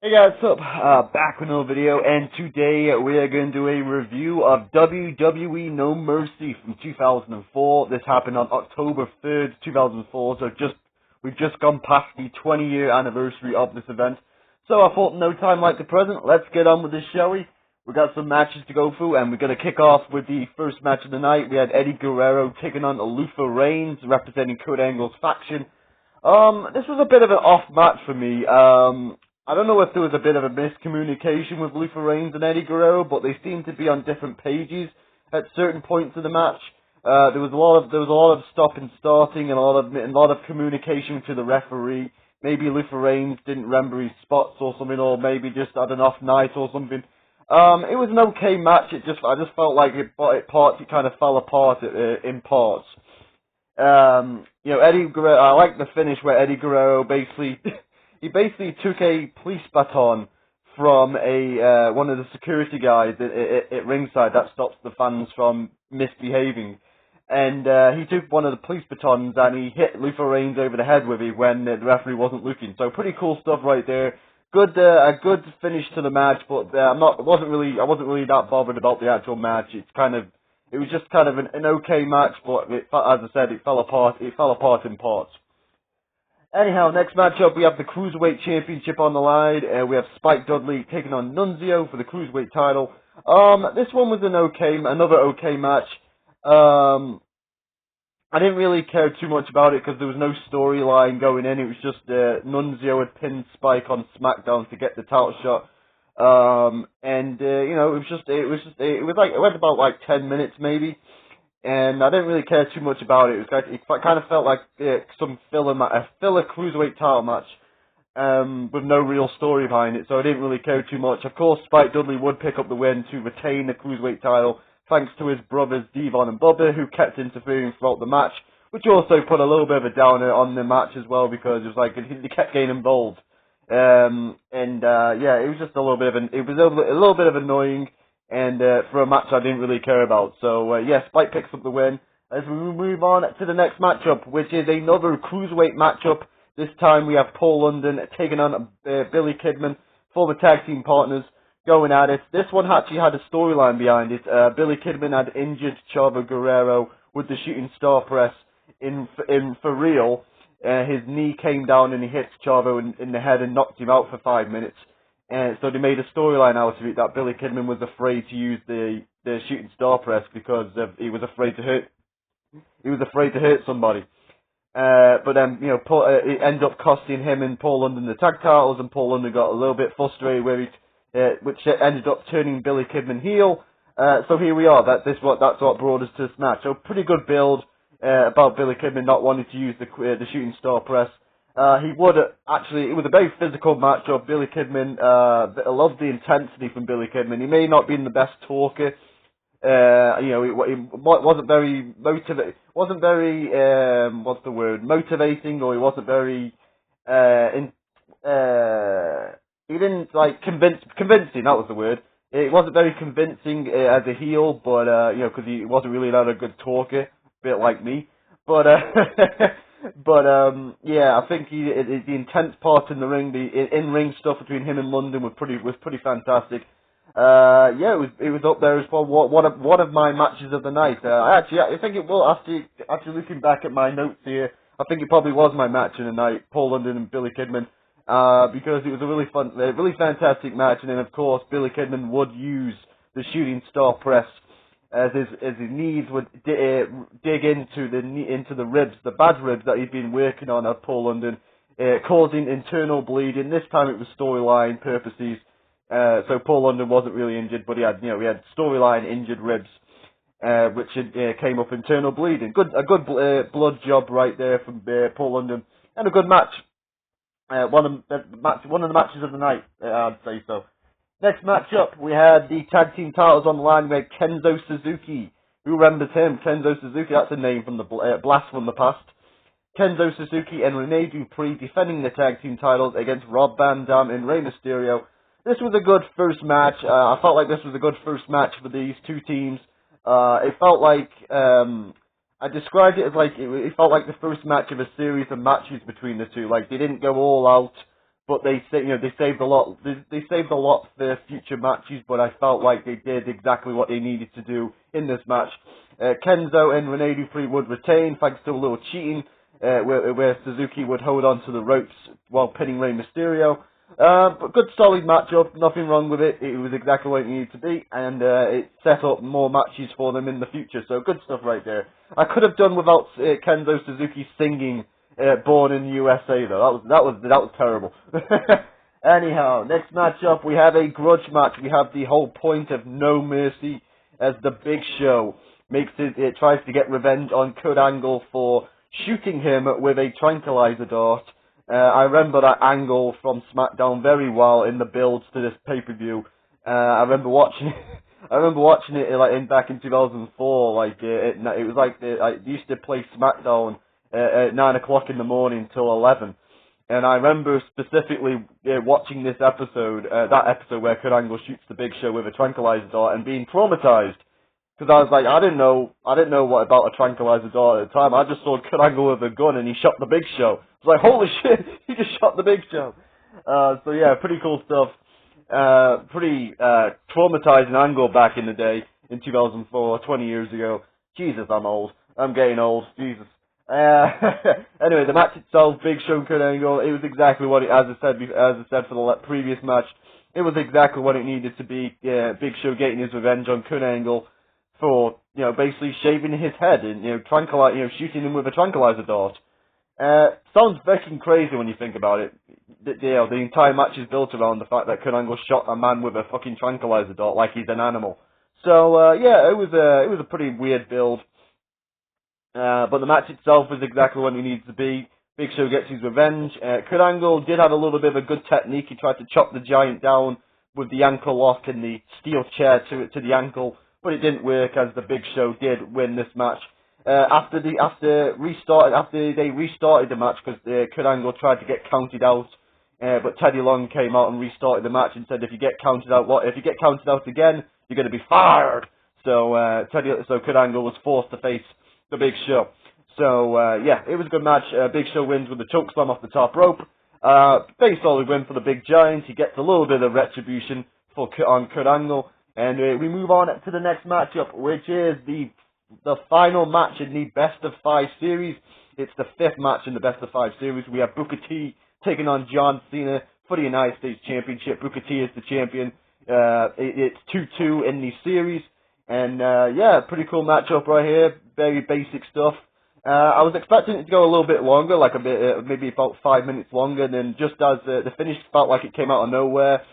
Hey guys, what's up? Back with another video, and today we are going to do a review of WWE No Mercy from 2004. This happened on October 3rd, 2004, so we've just gone past the 20-year anniversary of this event. So I thought no time like the present, let's get on with this, shall we? We got some matches to go through, and we're going to kick off with the first match of the night. We had Eddie Guerrero taking on Luther Reigns, representing Kurt Angle's faction. This was a bit of an off match for me. I don't know if there was a bit of a miscommunication with Luther Reigns and Eddie Guerrero, but they seemed to be on different pages at certain points of the match. There was a lot of stop and starting and a lot of communication to the referee. Maybe Luther Reigns didn't remember his spots or something, or maybe just had an off night or something. It was an okay match. I just felt like it kind of fell apart in parts. Eddie Guerrero. I like the finish where Eddie Guerrero basically took a police baton from one of the security guys at ringside that stops the fans from misbehaving, and he took one of the police batons and he hit Luther Reigns over the head with it when the referee wasn't looking. So pretty cool stuff right there. A good finish to the match, but I wasn't really that bothered about the actual match. It was just kind of an okay match, but as I said, it fell apart in parts. Anyhow, next matchup, we have the Cruiserweight Championship on the line. We have Spike Dudley taking on Nunzio for the Cruiserweight title. This one was another okay match. I didn't really care too much about it because there was no storyline going in. It was just Nunzio had pinned Spike on SmackDown to get the title shot. It went about like 10 minutes maybe. And I didn't really care too much about it. It kind of felt like some a filler cruiserweight title match with no real story behind it, so I didn't really care too much. Of course, Spike Dudley would pick up the win to retain the cruiserweight title, thanks to his brothers Devon and Bubba, who kept interfering throughout the match, which also put a little bit of a downer on the match as well, because it was like he kept getting involved. It was just a little bit of annoying. And for a match I didn't really care about. So, Spike picks up the win. As we move on to the next matchup, which is another Cruiserweight matchup. This time we have Paul London taking on Billy Kidman, former tag team partners, going at it. This one actually had a storyline behind it. Billy Kidman had injured Chavo Guerrero with the shooting star press for real. His knee came down and he hit Chavo in the head and knocked him out for 5 minutes. So they made a storyline out of it that Billy Kidman was afraid to use the shooting star press because he was afraid to hurt somebody. But then it ended up costing him and Paul London the tag titles, and Paul London got a little bit frustrated with it, which ended up turning Billy Kidman heel. So here we are. That's what brought us to this match. So pretty good build about Billy Kidman not wanting to use the shooting star press. It was a very physical matchup. Billy Kidman, I loved the intensity from Billy Kidman. He may not be the best talker. He wasn't very motivating, or he wasn't very, he didn't convincing, that was the word. It wasn't very convincing as a heel, but, because he wasn't really that a good talker, a bit like me. But, I think the intense part in the ring, the in-ring stuff between him and London was pretty fantastic. It was up there as well. One of my matches of the night. I think it will. After looking back at my notes here, I think it probably was my match of the night. Paul London and Billy Kidman, because it was a really fantastic match. And then of course Billy Kidman would use the shooting star press as his knees would dig into the ribs, the bad ribs that he'd been working on of Paul London, causing internal bleeding. This time it was storyline purposes. So Paul London wasn't really injured, but he had storyline injured ribs, which came up internal bleeding. A good blood job right there from Paul London, and a good match. One of the matches of the night, I'd say so. Next matchup, we had the tag team titles on the line. We had Kenzo Suzuki. Who remembers him? Kenzo Suzuki. That's a name from the blast from the past. Kenzo Suzuki and Rene Dupree defending the tag team titles against Rob Van Dam and Rey Mysterio. This was a good first match. I felt like this was a good first match for these two teams. It felt like, I described it as like, it felt like the first match of a series of matches between the two. Like, they didn't go all out, but they saved a lot. They saved a lot for future matches, but I felt like they did exactly what they needed to do in this match. Kenzo and Rene Dupree would retain thanks to a little cheating, where Suzuki would hold on to the ropes while pinning Rey Mysterio. But good solid matchup, nothing wrong with it. It was exactly what it needed to be, and it set up more matches for them in the future. So good stuff right there. I could have done without Kenzo Suzuki singing "Born in the USA" though. That was terrible. Anyhow, next matchup we have a grudge match. We have the whole point of No Mercy as the Big Show it tries to get revenge on Kurt Angle for shooting him with a tranquilizer dart. I remember that angle from SmackDown very well in the builds to this pay-per-view. I remember watching it. I remember watching it back in 2004. It was like I used to play SmackDown at 9 o'clock in the morning till 11, and I remember specifically watching this episode, that episode where Kurt Angle shoots the Big Show with a tranquilizer dart and being traumatized. Because I was like, I didn't know what about a tranquilizer dart at the time. I just saw Kurt Angle with a gun and he shot the Big Show. I was like, holy shit, he just shot the Big Show. So yeah, pretty cool stuff. Pretty traumatizing angle back in the day, in 2004, 20 years ago. Jesus, I'm old. I'm getting old. Jesus. Anyway, the match itself, Big Show, Kurt Angle, it was exactly what as I said for the previous match, it was exactly what it needed to be. Big Show getting his revenge on Kurt Angle for, basically shaving his head and, shooting him with a tranquilizer dart. Sounds fucking crazy when you think about it. The entire match is built around the fact that Kurt Angle shot a man with a fucking tranquilizer dart like he's an animal. So, it was a pretty weird build. But the match itself was exactly what it needed to be. Big Show gets his revenge. Kurt Angle did have a little bit of a good technique. He tried to chop the Giant down with the ankle lock and the steel chair to the ankle, but it didn't work as the Big Show did win this match. After they restarted the match because Kurt Angle tried to get counted out, but Teddy Long came out and restarted the match and said if you get counted out again, you're going to be fired. So Kurt Angle was forced to face the Big Show. So it was a good match. Big Show wins with a chokeslam off the top rope. Very solid win for the Big Giant. He gets a little bit of retribution on Kurt Angle. And we move on to the next matchup, which is the final match in the Best of 5 series. It's the 5th match in the Best of 5 series. We have Booker T taking on John Cena for the United States Championship. Booker T is the champion. It's 2-2 in the series. And pretty cool matchup right here. Very basic stuff. I was expecting it to go a little bit longer, like maybe about 5 minutes longer. And then just as the finish felt like it came out of nowhere.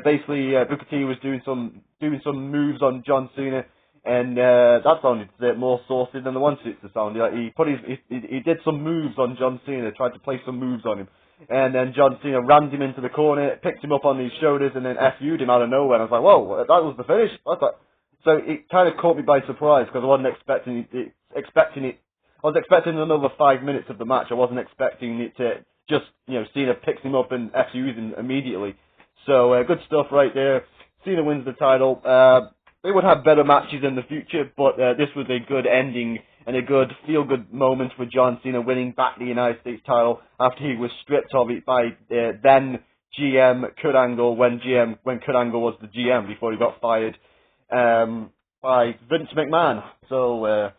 Basically, Booker T was doing some moves on John Cena, and that sounded a bit more saucy than the one suits to sound. Like he did some moves on John Cena, tried to play some moves on him, and then John Cena rammed him into the corner, picked him up on his shoulders, and then FU'd him out of nowhere. And I was like, whoa, that was the finish. So it kind of caught me by surprise because I wasn't expecting it. I was expecting another 5 minutes of the match. I wasn't expecting it to just Cena picks him up and FU's him immediately. So, good stuff right there. Cena wins the title. They would have better matches in the future, but this was a good ending and a good feel-good moment for John Cena winning back the United States title after he was stripped of it by then GM Kurt Angle when Kurt Angle was the GM before he got fired by Vince McMahon. So,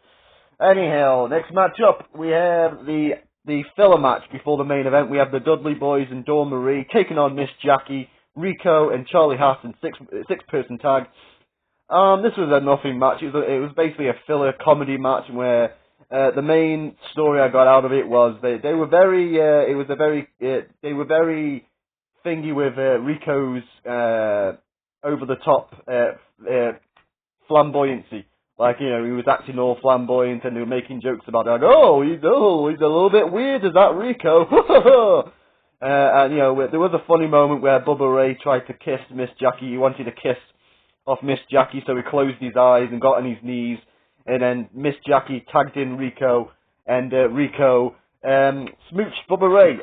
anyhow, next matchup, we have the filler match before the main event. We have the Dudley Boys and Dawn Marie taking on Miss Jackie, Rico, and Charlie Haas in six-person tag. This was a nothing match. It was basically a filler comedy match where the main story I got out of it was they were very thingy with Rico's over the top flamboyancy. Like, he was acting all flamboyant and they were making jokes about it. Like, he's a little bit weird, is that Rico? And, there was a funny moment where Bubba Ray tried to kiss Miss Jackie. He wanted a kiss off Miss Jackie, so he closed his eyes and got on his knees. And then Miss Jackie tagged in Rico, and Rico smooched Bubba Ray.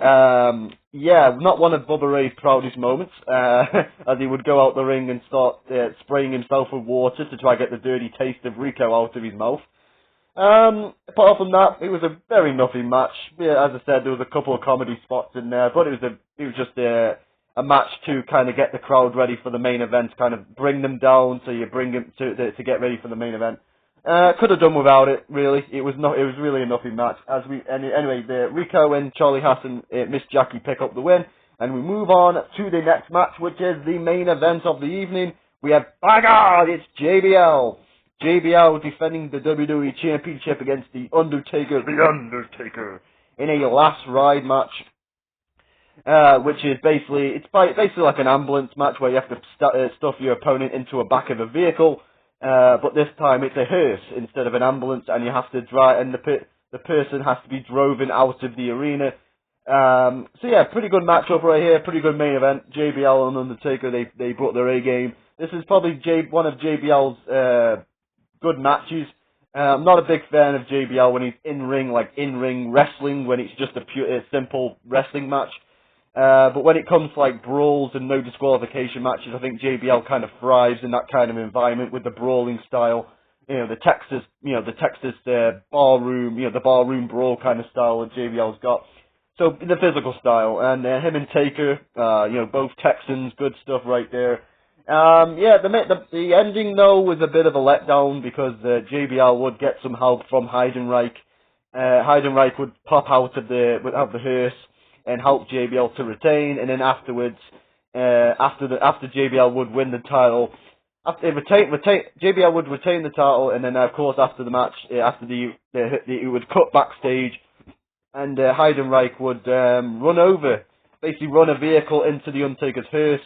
Not one of Bubba Ray's proudest moments, as he would go out the ring and start spraying himself with water to try to get the dirty taste of Rico out of his mouth. Apart from that, it was a very nothing match. Yeah, as I said, there was a couple of comedy spots in there, but it was just a match to kind of get the crowd ready for the main event, kind of bring them down, so you bring them to get ready for the main event. Could have done without it, really. It was really a nothing match. Anyway, the Rico and Charlie Hassan, Miss Jackie pick up the win, and we move on to the next match, which is the main event of the evening. We have, by God, it's JBL. JBL defending the WWE Championship against the Undertaker, in a last ride match, which is basically like an ambulance match where you have to stuff your opponent into a back of a vehicle, but this time it's a hearse instead of an ambulance, and you have to drive, and the person has to be driven out of the arena. So yeah, pretty good matchup right here, pretty good main event. JBL and Undertaker, they brought their A game. This is probably one of JBL's good matches. I'm not a big fan of JBL when he's in-ring wrestling, when it's just a simple wrestling match. But when it comes to like brawls and no disqualification matches, I think JBL kind of thrives in that kind of environment with the brawling style. The Texas barroom, the barroom brawl kind of style that JBL's got. So the physical style, and him and Taker, both Texans, good stuff right there. The ending though was a bit of a letdown because JBL would get some help from Heidenreich. Heidenreich would pop out of the hearse and help JBL to retain, and then afterwards, after JBL would win the title, JBL would retain the title, and then of course after the match, it would cut backstage, and Heidenreich would run a vehicle into the Undertaker's hearse.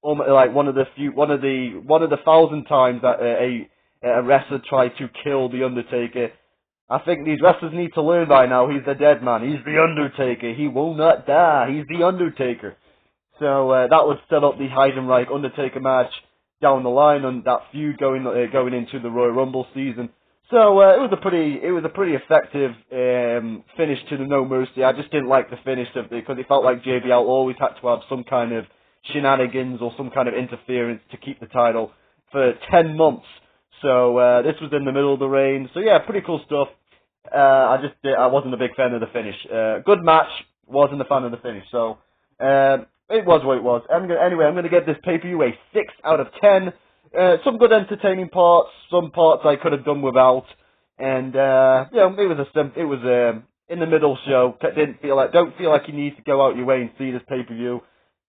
Like one of the 1,000 times that a wrestler tried to kill the Undertaker. I think these wrestlers need to learn by now. He's the dead man. He's the Undertaker. He will not die. He's the Undertaker. So that would set up the Heidenreich Undertaker match down the line, and that feud going into the Royal Rumble season. So it was a pretty effective finish to the No Mercy. I just didn't like the finish of it because it felt like JBL always had to have some kind of shenanigans or some kind of interference to keep the title for 10 months. So this was in the middle of the reign. So yeah, pretty cool stuff. I wasn't a big fan of the finish. Good match, wasn't a fan of the finish. So it was what it was. Anyway, I'm going to give this pay-per-view a 6 out of 10. Some good entertaining parts, some parts I could have done without, and it was in the middle show. Don't feel like you need to go out your way and see this pay-per-view.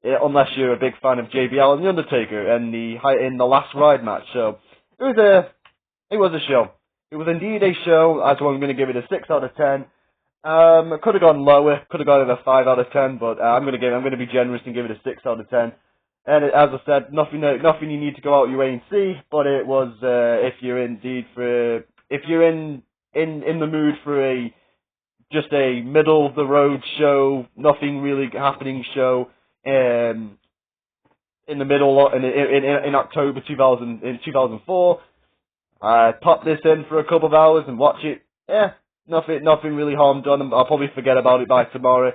Unless you're a big fan of JBL and The Undertaker in the last ride match. So it was a show. It was indeed a show. That's why I'm going to give it a 6 out of 10. Could have gone lower. Could have gone a 5 out of 10. But I'm going to be generous and give it a 6 out of 10. And as I said, nothing you need to go out your way and see. But it was if you're in the mood for just a middle of the road show, nothing really happening show. In the middle in October 2004, I popped this in for a couple of hours and watch it. Yeah, nothing really harm done. I'll probably forget about it by tomorrow.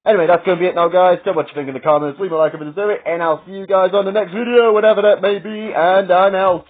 Anyway, that's going to be it now, guys. Tell me what you think in the comments. Leave a like if you deserve it, and I'll see you guys on the next video, whatever that may be. And I'm out.